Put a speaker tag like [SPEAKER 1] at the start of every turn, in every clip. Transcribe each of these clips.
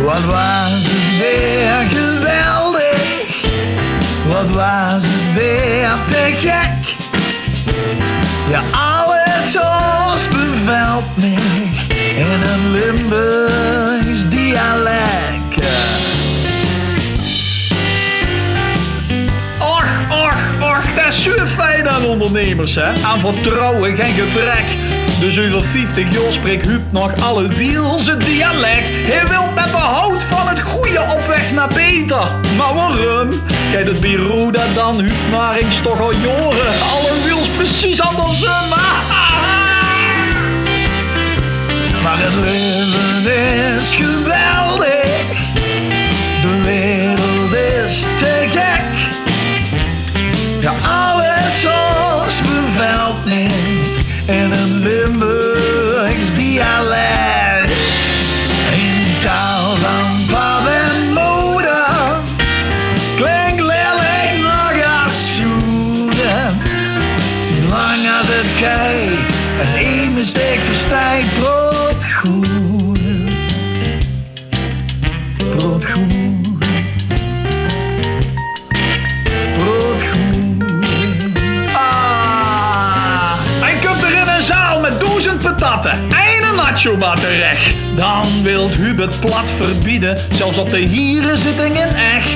[SPEAKER 1] Wat was het weer geweldig, wat was het weer te gek. Ja, alles zoals bevalt me in een Limburgs dialect. Och, dat is zo fijn aan ondernemers, hè. Aan vertrouwen, geen gebrek. De 57 jaar spreekt Huub nog alle wielse dialect. Hij wil met behoud van het goede op weg naar beter. Maar waarom? Kijk het bureau dat dan Huub Narings toch al jaren. Alle wiels precies andersom. Maar het leven is geweldig. De wereld is te gek. Ja, alles zoals bevalt me in een Limburgs dialect. In taal van pap en moeder klinkt lelijk nog als zoenen. Zolang als het kijkt en één mistake verstijgt, broodgoed. Broodgoed. Patatten en een nacho maar terecht. Dan wilt Huub het plat verbieden, zelfs op de hierenzitting in echt.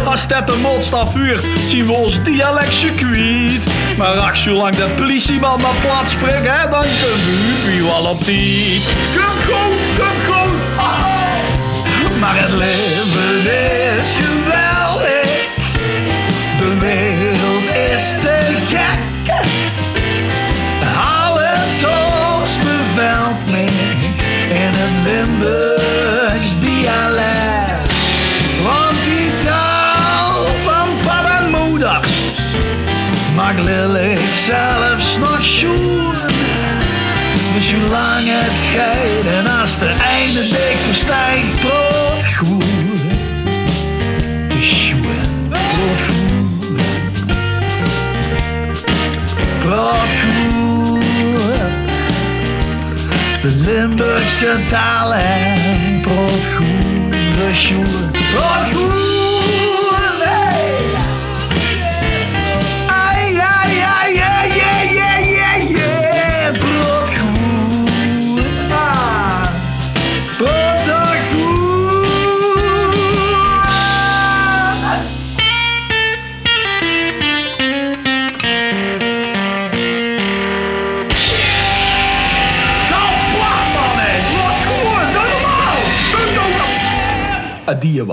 [SPEAKER 1] Als dat de moordstaf vuurt, zien we ons dialectcircuit. Maar ach, zolang de politieman maar plat springt, hè, dan kunnen we Huubie wel op die. Kom goed. Maar het leven is geweldig. De wereld is te gek. Bevalt me in een Limburgs dialect. Want die taal van pap en moeders mag lelijk zelfs nog sjoen. Dus zolang het gaat en als de einde dik verstijgt, broodgoed te sjoen. Broodgoed. De Limburgse taal en broodgoed, de sjoen. Broodgoed, hey! Ai, ai, ai, ai, ai, ai, ai, ai, broodgoed. Broodgoed. Adieu,